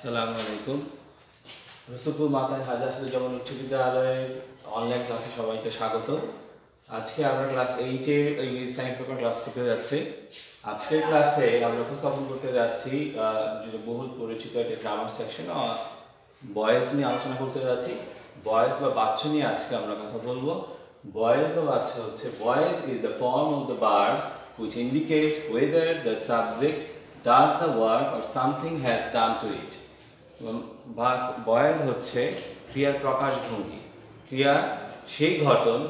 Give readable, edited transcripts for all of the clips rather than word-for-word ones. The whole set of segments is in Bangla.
আসসালামু আলাইকুম। রসুলপুর মাথায় হাজার যেমন উচ্চ বিদ্যালয়ের অনলাইন ক্লাসে সবাইকে স্বাগত। আজকে আমরা ক্লাস 8-এর ইংলিশ সায়েন্স পেপার ক্লাস করতে যাচ্ছি। আজকের ক্লাসে আমরা উপস্থাপন করতে যাচ্ছি যেটা বহুল পরিচিত একটা গ্রামার সেকশন বয়েস নিয়ে আলোচনা করতে যাচ্ছি। বয়েস বা বাচ্চ নিয়ে আজকে আমরা কথা বলবো। বয়েস বা বাচ্চ হচ্ছে বয়েস is the form of the verb which indicates whether the subject does the work or something has done to it. বয়েস হচ্ছে ক্রিয়ার প্রকাশভঙ্গি। ক্রিয়া সেই ঘটন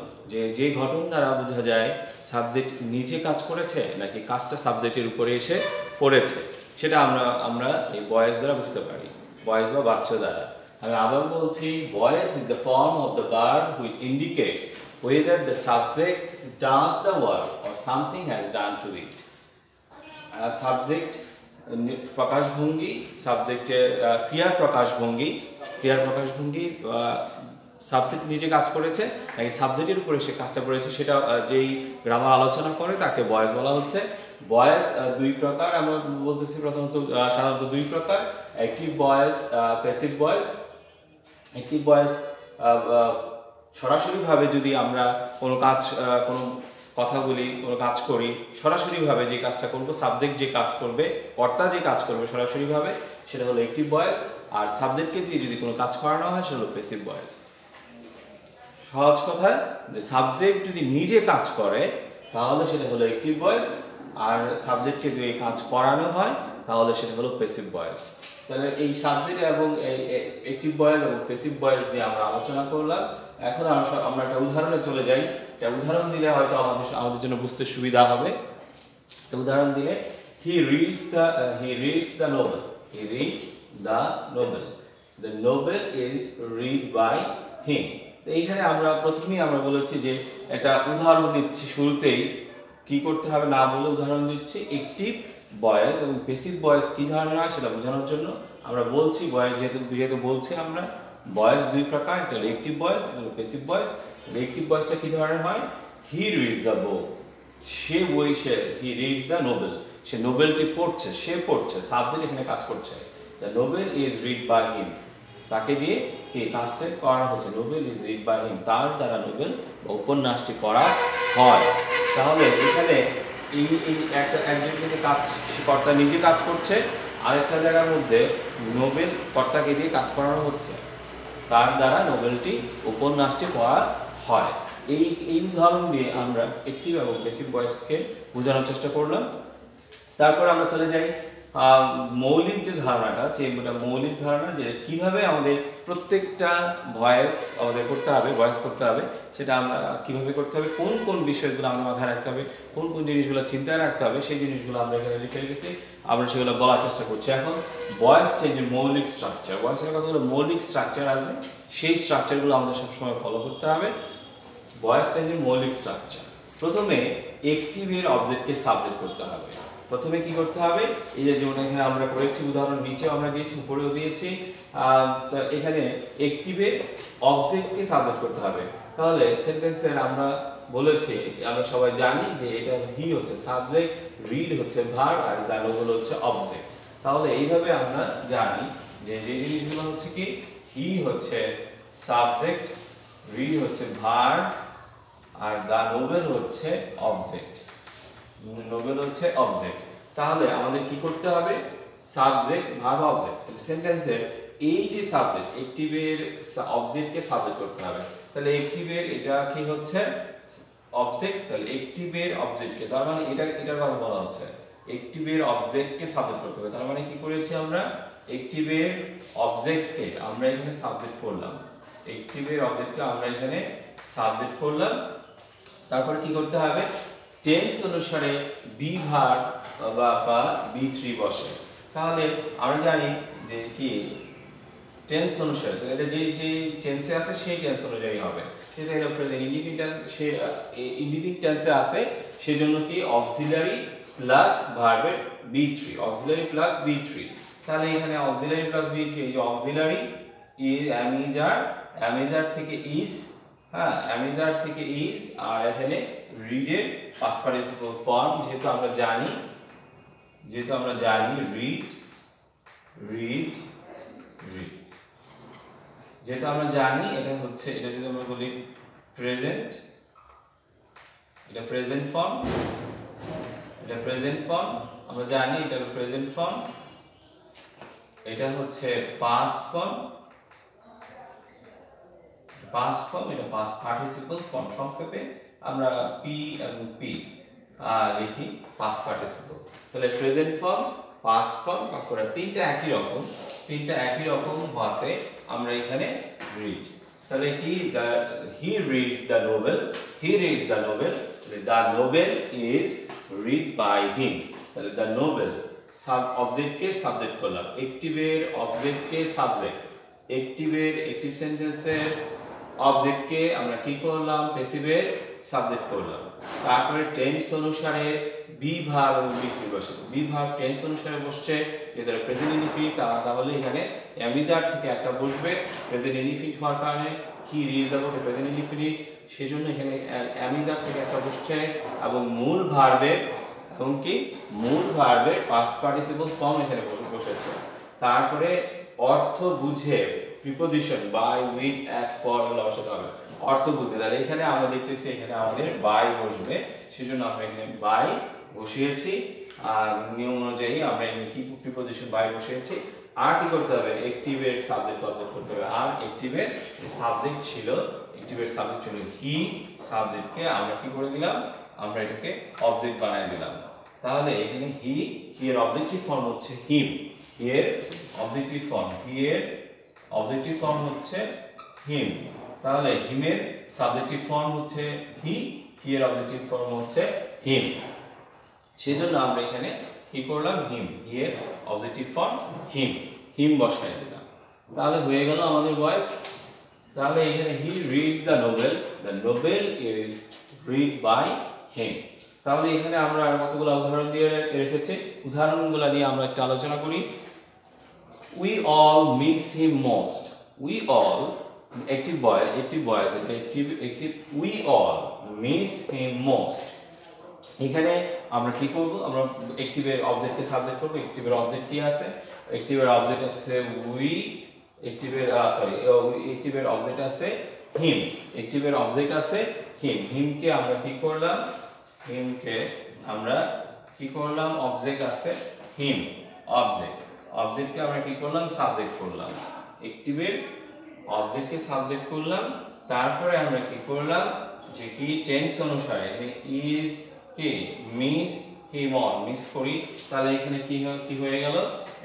যে ঘটন দ্বারা বোঝা যায় সাবজেক্ট নিজে কাজ করেছে নাকি কাজটা সাবজেক্টের উপরে এসে পড়েছে, সেটা আমরা এই বয়েস দ্বারা বুঝতে পারি, বয়েস বা বাচ্চ দ্বারা। আমি আবার বলছি, বয়েস is the form of the verb which indicates whether the subject does the work or something has done to it. Subject প্রকাশভঙ্গি, সাবজেক্টের ক্রিয়ার প্রকাশভঙ্গি সাবজেক্ট নিজে কাজ করেছে নাকি সাবজেক্টের উপরে সে কাজটা করেছে, সেটা যেই গ্রামার আলোচনা করে তাকে বয়েস বলা হচ্ছে। বয়েস দুই প্রকার আমরা বলতেছি, প্রথমত সাধারণত দুই প্রকার, অ্যাক্টিভ বয়েস, প্যাসিভ বয়েস। অ্যাক্টিভ বয়েস সরাসরিভাবে যদি আমরা কোনো কাজ, কোনো কথা বলি, কোনো কাজ করি, সরাসরিভাবে যে কাজটা করব, সাবজেক্ট যে কাজ করবে, কর্তা যে কাজ করবে সরাসরিভাবে, সেটা হলো অ্যাক্টিভ ভয়েস। আর সাবজেক্টকে দিয়ে যদি কোনো কাজ করানো হয় সেটা হলো প্যাসিভ ভয়েস। সহজ কথা, যে সাবজেক্ট যদি নিজে কাজ করে তাহলে সেটা হলো অ্যাক্টিভ ভয়েস, আর সাবজেক্টকে যদি কাজ করানো হয় তাহলে সেটা হলো প্যাসিভ ভয়েস। তাহলে এই সাবজেক্ট এবং এই অ্যাক্টিভ ভয়েস এবং প্যাসিভ ভয়েস নিয়ে আমরা আলোচনা করলাম। এখন আমরা একটা উদাহরণে চলে যাই। একটা উদাহরণ দিলে হয়তো আমাদের জন্য বুঝতে সুবিধা হবে। একটা উদাহরণ দিলে, he reads the novel. The novel is read by him. তো এইখানে আমরা প্রথমেই বলেছি যে একটা উদাহরণ দিচ্ছি, শুরুতেই কি করতে হবে না বলে উদাহরণ দিচ্ছি। অ্যাক্টিভ ভয়েস এবং প্যাসিভ ভয়েস কি ধরনের হয় সেটা বোঝানোর জন্য আমরা বলছি। ভয়েস যেহেতু বলছি আমরা, ভয়েস দুই প্রকার, একটা অ্যাক্টিভ ভয়েস এবং প্যাসিভ ভয়েস। অ্যাক্টিভ ভয়েসটা কি ধরনের হয়? হি রিডস দ্য বুক, সে হি রিডস দ্য নোবেল, সে নোবেলটি পড়ছে, সে পড়ছে, সাবজেক্ট এখানে কাজ করছে। The novel is read by him, তাকে দিয়ে এই কাজটা করা হচ্ছে। Novel is read by him, তার দ্বারা নোবেল বা উপন্যাসটি করা হয়। তাহলে এখানে একজন কিন্তু কাজ, কর্তা নিজে কাজ করছে, আরেকটা জায়গার মধ্যে নোবেল কর্তাকে দিয়ে কাজ করানো হচ্ছে, তার দ্বারা নোবেলটি উপন্যাসটি পড়া হয়। এই উদাহরণ দিয়ে আমরা অ্যাক্টিভ এবং প্যাসিভ ভয়েসকে বোঝানোর চেষ্টা করলাম। তারপর আমরা চলে যাই মৌলিক যে ধারণাটা, মৌলিক ধারণা যে কিভাবে আমাদের প্রত্যেকটা ভয়েস আমাদের করতে হবে, ভয়েস করতে হবে, সেটা আমরা কিভাবে করতে হবে, কোন কোন বিষয়গুলো আমাদের মাথায় রাখতে হবে, কোন কোন জিনিসগুলো চিন্তায় রাখতে হবে, সেই জিনিসগুলো আমরা এখানে লিখে রেখেছি, আমরা সেগুলো বলার চেষ্টা করছি। এখন ভয়েস চেঞ্জের মৌলিক স্ট্রাকচার, ভয়েসের কথাগুলো মৌলিক স্ট্রাকচার আছে, সেই স্ট্রাকচারগুলো আমাদের সবসময় ফলো করতে হবে। ভয়েস চেঞ্জের মৌলিক স্ট্রাকচার, প্রথমে অ্যাক্টিভের অবজেক্টকে সাবজেক্ট করতে হবে। প্রথমে কি করতে হবে? এই যে যেমন এখানে আমরা করেছি উদাহরণ, নিচেও আমরা দিয়েছি, উপরেও দিয়েছি। তো এখানে অ্যাক্টিভের অবজেক্টকে সাবজেক্ট করতে হবে। তাহলে সেন্টেন্সের আমরা বলেছি, আমরা সবাই জানি যে এটা হি হচ্ছে সাবজেক্ট, রিড হচ্ছে ভার্ব, আর দ্য নোবেল হচ্ছে অবজেক্ট। তাহলে এইভাবে আমরা জানি যে জিনিসগুলো হচ্ছে কি, হি হচ্ছে সাবজেক্ট, রিড হচ্ছে ভার্ব, আর দ্য নোবেল হচ্ছে অবজেক্ট। নোবেল হচ্ছে অবজেক্ট। তাহলে আমাদের কি করতে হবে? Subject verb object. সেন্টেন্সের এই যে সাবজেক্ট, অ্যাক্টিভের অবজেক্টকে সাবজেক্ট করতে হবে। তাহলে অ্যাক্টিভের এটা কি হচ্ছে? অবজেক্ট। তাহলে অ্যাক্টিভের অবজেক্টকে, তার মানে এটার কথা বলা হচ্ছে, অ্যাক্টিভের অবজেক্টকে সাবজেক্ট করতে হবে। তার মানে কি করেছি আমরা? অ্যাক্টিভের অবজেক্টকে আমরা এখানে সাবজেক্ট করলাম, অ্যাক্টিভের অবজেক্টকে আমরা এখানে সাবজেক্ট করলাম। তারপরে কি করতে হবে? টেন্স অনুসারে বি ভার্ব বা বি3 বসে। তাহলে আমরা জানি যে কি টেন্স অনুসারে, এটা যে টেন্সে আছে সেই টেন্স অনুযায়ী হবে। সেটা হলো প্রেজেন্ট ইনডিফিনিট, সে ইনডিফিনিট টেন্সে আছে, সেজন্য কি অক্সিলারি প্লাস ভার্বের বি3, অক্সিলারি প্লাস বি3। তাহলে এখানে অক্সিলারি প্লাস বি3, এই যে অক্সিলারি ইজ অ্যামিজার থেকে ইজ, হ্যাঁ অ্যামিজার থেকে ইজ, আর এখানে রিডের পাস্ট পার্টিসিপল ফর্ম, যেহেতু আমরা জানি রিড read যেটা আমরা জানি এটা হচ্ছে এটা যদি আমরা বলি প্রেজেন্ট এটা প্রেজেন্ট ফর্ম আমরা জানি এটা হলো প্রেজেন্ট ফর্ম এটা হচ্ছে পাস্ট ফর্ম এটা পাস্ট পার্টিসিপল ফর্ম সংক্ষেপে আমরা পি এবং পি লিখি পাস্ট পার্টিসিপল তাহলে present form past form past form তিনটা একই রকম হতে আমরা এখানে রিড তাহলে কি he reads the novel the novel is read by him তাহলে the novel sub object K subject করলাম অ্যাক্টিভের অবজেক্ট কে সাবজেক্ট অ্যাক্টিভ সেন্টেন্সের অবজেক্ট কে আমরা কি করলাম প্যাসিভের সাবজেক্ট করলাম তারপরে টেন্স অনুসারে বি ভার্ব এবং বি থ্রি বসে বি ভার্ব টেন্স অনুসারে বসছে যেটা প্রেজেন্ট ইনডিফিনিট তাহলে এখানে অ্যামিজার থেকে একটা বসবে প্রেজেন্ট ইনডিফিনিট হওয়ার কারণে he read the book present indefinite সেজন্য এখানে অ্যামিজার থেকে একটা বসছে এবং মূল ভার্বের পাস্ট পার্টিসিপল ফর্ম এখানে বসেছে তারপরে অর্থ বুঝে preposition by with at for বসাতে হবে অর্থ বুঝে তাহলে এখানে আমরা দেখতেছি এখানে আমাদের বাই বসবে সেজন্য আমরা এখানে বাই বসিয়েছি আর নিয়ম অনুযায়ী আমরা এখানে কি প্রিপোজিশন বাই বসিয়েছি আর কি করতে হবে অ্যাক্টিভের সাবজেক্ট অবজেক্ট করতে হবে আর অ্যাক্টিভের সাবজেক্ট ছিল হি সাবজেক্টকে আমরা কি করে দিলাম আমরা এটাকে অবজেক্ট বানায় দিলাম তাহলে এখানে হি এর অবজেক্টিভ ফর্ম হচ্ছে হিম এর অবজেক্টিভ ফর্ম হচ্ছে হিম তাহলে হিমের সাবজেক্টিভ ফর্ম হচ্ছে হি এর অবজেক্টিভ ফর্ম হচ্ছে হিম সেজন্য আমরা এখানে কি করলাম হিম এর অবজেক্টিভ ফর্ম হিম বসায় দিলাম তাহলে হয়ে গেল আমাদের ভয়েস তাহলে এখানে he reads the novel is read by him তাহলে এখানে আমরা আর কতগুলো উদাহরণ দিয়ে রেখেছি উদাহরণগুলো নিয়ে আমরা একটু আলোচনা করি we all miss him most we all active we all miss him most এখানে আমরা কি করব আমরা অ্যাক্টিভের অবজেক্টকে সাবজেক্ট করব অ্যাক্টিভের অবজেক্ট কি আছে অ্যাক্টিভের অবজেক্ট আছে we অ্যাক্টিভের অবজেক্ট আছে him অ্যাক্টিভের অবজেক্ট আছে হিমকে আমরা কি করলাম অবজেক্ট আছে হিম অবজেক্টকে আমরা কি করলাম সাবজেক্ট করলাম অ্যাক্টিভের অবজেক্টকে সাবজেক্ট করলাম তারপরে আমরা কি করলাম যে কি টেন্স অনুসারে এখানে ইজ কি মিস করি তাহলে এখানে কি হয়ে গেল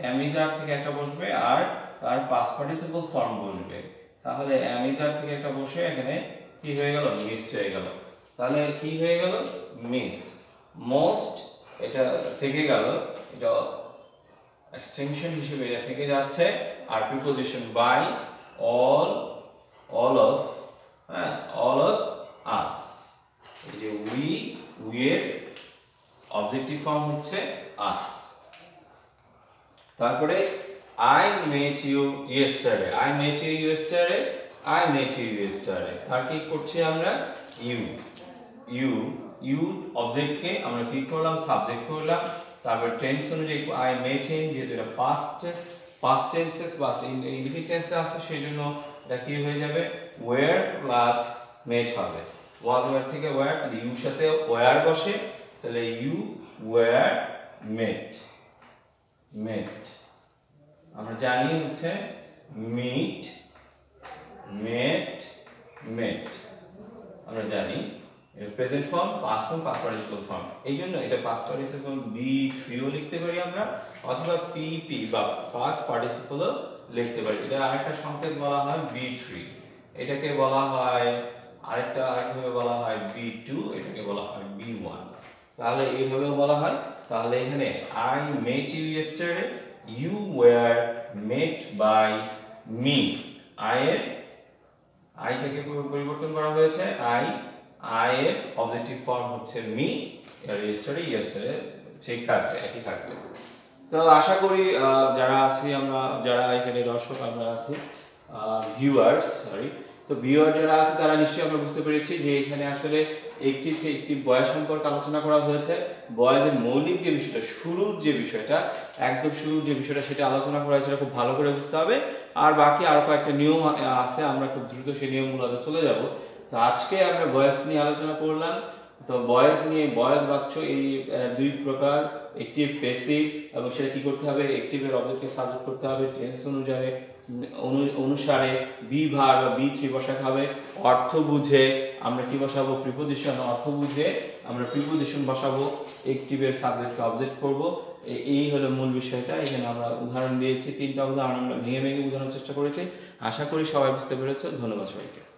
অ্যামিজার থেকে একটা বসবে আর তার পাস্ট পার্টিসিপল ফর্ম বসবে তাহলে অ্যামিজার থেকে একটা বসে এখানে কি হয়ে গেল মিসড হয়ে গেল তাহলে কি হয়ে গেল মিসড মোস্ট এটা থেকে গেল এটা এক্সটেনশন হিসেবে এটা থেকে যাচ্ছে আর preposition by all of us এই যে we এর অবজেক্টিভ ফর্ম হচ্ছে us তারপরে I met you yesterday তার কি করছি আমরা you অবজেক্টকে আমরা কি করলাম সাবজেক্ট করলাম তারপর টেন্স অনুযায়ী I met him যেহেতু এটা past tenses past indefinite tense আছে সেজন্য এটা কি হয়ে যাবে were প্লাস met হবে was were থেকে were তাহলে you সাথে were বসে তাহলে you were met আমরা জানি হচ্ছে meet met আমরা জানি present form past form past participle form এইজন্য এটা পাস্ট পার্টিসিপল B3 ও লিখতে পারি আমরা অথবা PP বা পাস্ট পার্টিসিপল ও লিখতে পারি এটা আরেকটা সংকেত বলা হয় B3 এটাকে বলা হয় আরেকভাবে বলা হয় B2 এটাকে বলা হয় B1 তাহলে এইভাবেও বলা হয় তাহলে এখানে I met you yesterday you were met by me I টাকে পরিবর্তন করা হয়েছে I এর অবজেক্টিভ ফর্ম হচ্ছে me আর yesterday ঠিক থাকবে একই থাকবে তো আশা করি যারা এখানে দর্শক আমরা আছি ভিউয়ার্স যারা আছে তারা নিশ্চয়ই আমরা বুঝতে পেরেছি যে এখানে আসলে একটিভ থেকে একটিভ বয়েজ সম্পর্কে আলোচনা করা হয়েছে। বয়েজের মৌলিক যে বিষয়টা, শুরুর যে বিষয়টা, একদম শুরুর যে বিষয়টা সেটা আলোচনা করা হয়েছে, খুব ভালো করে বুঝতে হবে। আর বাকি আরো কয়েকটা নিয়ম আছে, আমরা খুব দ্রুত সেই নিয়মগুলোতে চলে যাব। তো আজকে আমরা বয়েজ নিয়ে আলোচনা করলাম। তো বয়েজ নিয়ে, বয়েজ বাক্য এই দুই প্রকার, একটিভ প্যাসিভ, এবং সেটা কি করতে হবে, অ্যাক্টিভের অবজেক্টকে সাবজেক্ট করতে হবে, টেন্স অনুসারে বি ভার বা বি থ্রি বসাতে হবে, অর্থ বুঝে আমরা কি বসাবো, প্রিপোজিশন, অর্থ বুঝে আমরা প্রিপোজিশন বসাবো, অ্যাক্টিভের সাবজেক্টকে অবজেক্ট করব। এই হলো মূল বিষয়টা। এখানে আমরা উদাহরণ দিয়েছি, 3টা উদাহরণ আমরা ভেঙে ভেঙে বোঝানোর চেষ্টা করেছি। আশা করি সবাই বুঝতে পেরেছো। ধন্যবাদ সবাইকে।